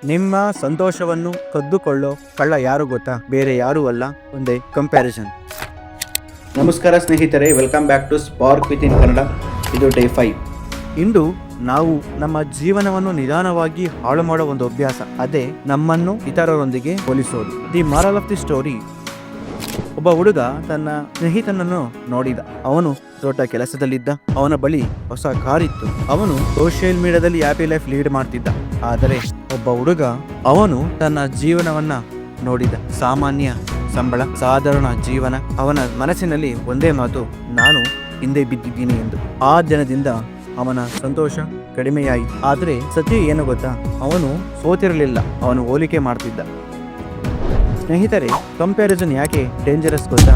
ನಿಮ್ಮ ಸಂತೋಷವನ್ನು ಕದ್ದುಕೊಳ್ಳೋ ಕಳ್ಳ ಯಾರು ಗೊತ್ತಾ? ಬೇರೆ ಯಾರೂ ಅಲ್ಲ, ಒಂದೇ ಕಂಪ್ಯಾರಿಸನ್. ನಮಸ್ಕಾರ ಸ್ನೇಹಿತರೆ, welcome back to spark with in Kannada. ಇದು ಡೇ 5. ಇಂದು ನಾವು ನಮ್ಮ ಜೀವನವನ್ನು ನಿಧಾನವಾಗಿ ಹಾಳು ಮಾಡೋ ಒಂದು ಅಭ್ಯಾಸ, ಅದೇ ನಮ್ಮನ್ನು ಇತರರೊಂದಿಗೆ ಹೋಲಿಸೋದು. The moral of the story: ಒಬ್ಬ ಹುಡುಗ ತನ್ನ ಸ್ನೇಹಿತನನ್ನು ನೋಡಿದ. ಅವನು ದೊಡ್ಡ ಕೆಲಸದಲ್ಲಿದ್ದ. ಅವನ ಬಳಿ ಹೊಸ ಕಾರ್ ಇತ್ತು. ಅವನು ಸೋಷಿಯಲ್ ಮೀಡಿಯಾದಲ್ಲಿ ಹ್ಯಾಪಿ ಲೈಫ್ ಲೀಡ್ ಮಾಡ್ತಿದ್ದ. ಆದರೆ ಒಬ್ಬ ಹುಡುಗ, ಅವನು ತನ್ನ ಜೀವನವನ್ನ ನೋಡಿದ. ಸಾಮಾನ್ಯ ಸಂಬಳ, ಸಾಧಾರಣ ಜೀವನ. ಅವನ ಮನಸ್ಸಿನಲ್ಲಿ ಒಂದೇ ಮಾತು: ನಾನು ಹಿಂದೆ ಬಿದ್ದಿದ್ದೀನಿ ಎಂದು. ಆ ದಿನದಿಂದ ಅವನ ಸಂತೋಷ ಕಡಿಮೆಯಾಯಿತು. ಆದರೆ ಸತ್ಯ ಏನು ಗೊತ್ತಾ? ಅವನು ಸೋತಿರಲಿಲ್ಲ, ಅವನು ಹೋಲಿಕೆ ಮಾಡ್ತಿದ್ದ. ಸ್ನೇಹಿತರೆ, ಕಂಪ್ಯಾರಿಸನ್ ಯಾಕೆ ಡೇಂಜರಸ್ ಗೊತ್ತಾ?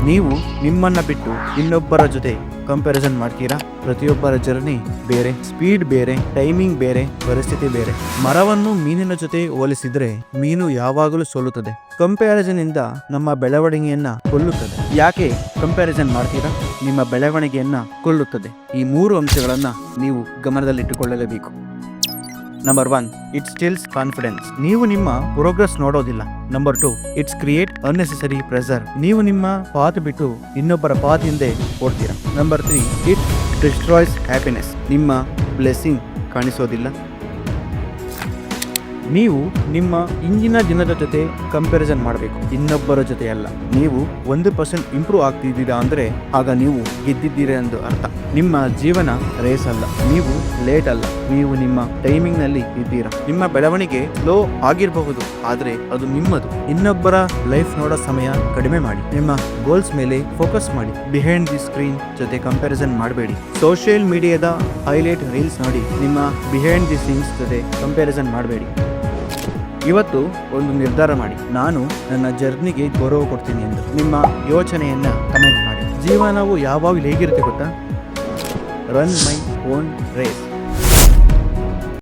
ನೀವು ನಿಮ್ಮನ್ನ ಬಿಟ್ಟು ಇನ್ನೊಬ್ಬರ ಜೊತೆ ಕಂಪ್ಯಾರಿಸನ್ ಮಾಡ್ತೀರಾ. ಪ್ರತಿಯೊಬ್ಬರ ಜರ್ನಿ ಬೇರೆ, ಸ್ಪೀಡ್ ಬೇರೆ, ಟೈಮಿಂಗ್ ಬೇರೆ, ಪರಿಸ್ಥಿತಿ ಬೇರೆ. ಮರವನ್ನು ಮೀನಿನ ಜೊತೆ ಹೋಲಿಸಿದ್ರೆ ಮೀನು ಯಾವಾಗಲೂ ಸೋಲುತ್ತದೆ. ಕಂಪ್ಯಾರಿಸನ್ ಇಂದ ನಮ್ಮ ಬೆಳವಣಿಗೆಯನ್ನ ಕೊಲ್ಲುತ್ತದೆ. ಯಾಕೆ ಕಂಪ್ಯಾರಿಸನ್ ಮಾಡ್ತೀರಾ? ನಿಮ್ಮ ಬೆಳವಣಿಗೆಯನ್ನ ಕೊಲ್ಲುತ್ತದೆ. ಈ 3 ಅಂಶಗಳನ್ನ ನೀವು ಗಮನದಲ್ಲಿಟ್ಟುಕೊಳ್ಳಲೇಬೇಕು. Number 1, it stills confidence. ನೀವು ನಿಮ್ಮ ಪ್ರೋಗ್ರೆಸ್ ನೋಡೋದಿಲ್ಲ. Number 2, its create unnecessary pressure. ನೀವು ನಿಮ್ಮ ಪಾತ್ ಬಿಟ್ಟು ಇನ್ನೊಬ್ಬರ ಪಾತ್ ಹಿಂದೆ ಓಡ್ತೀರಾ. Number 3, it destroys happiness. ನಿಮ್ಮ ಬ್ಲೆಸ್ಸಿಂಗ್ ಕಾಣಿಸೋದಿಲ್ಲ. ನೀವು ನಿಮ್ಮ ಇಂದಿನ ದಿನದ ಜೊತೆ ಕಂಪ್ಯಾರಿಸನ್ ಮಾಡಬೇಕು, ಇನ್ನೊಬ್ಬರ ಜೊತೆ ಅಲ್ಲ. ನೀವು 1% ಇಂಪ್ರೂವ್ ಆಗ್ತಿದ್ದೀರಾ ಅಂದ್ರೆ ಆಗ ನೀವು ಗೆದ್ದಿದ್ದೀರಾ ಎಂದು ಅರ್ಥ. ನಿಮ್ಮ ಜೀವನ ರೇಸ್ ಅಲ್ಲ, ನೀವು ಲೇಟ್ ಅಲ್ಲ, ನೀವು ನಿಮ್ಮ ಟೈಮಿಂಗ್ ನಲ್ಲಿ ಇದ್ದೀರಾ. ನಿಮ್ಮ ಬೆಳವಣಿಗೆ ಸ್ಲೋ ಆಗಿರಬಹುದು, ಆದ್ರೆ ಅದು ನಿಮ್ಮದು. ಇನ್ನೊಬ್ಬರ ಲೈಫ್ ನೋಡೋ ಸಮಯ ಕಡಿಮೆ ಮಾಡಿ. ನಿಮ್ಮ ಗೋಲ್ಸ್ ಮೇಲೆ ಫೋಕಸ್ ಮಾಡಿ. ಬಿಹೈಂಡ್ ದಿ ಸ್ಕ್ರೀನ್ ಜೊತೆ ಕಂಪ್ಯಾರಿಸನ್ ಮಾಡಬೇಡಿ. ಸೋಷಿಯಲ್ ಮೀಡಿಯಾದ ಹೈಲೈಟ್ ರೀಲ್ಸ್ ನೋಡಿ, ನಿಮ್ಮ ಬಿಹೈಂಡ್ ದಿ ಸೀನ್ಸ್ ಜೊತೆ ಕಂಪ್ಯಾರಿಸನ್ ಮಾಡಬೇಡಿ. ಇವತ್ತು ಒಂದು ನಿರ್ಧಾರ ಮಾಡಿ: ನಾನು ನನ್ನ ಜರ್ನಿಗೆ ಗೌರವ ಕೊಡ್ತೀನಿ ಎಂದು. ನಿಮ್ಮ ಯೋಚನೆಯನ್ನ ಕಮೆಂಟ್ ಮಾಡಿ. ಜೀವನವು ಯಾವಾಗಲೂ ಹೇಗಿರುತ್ತೆ ಗೊತ್ತಾ? Run my own race.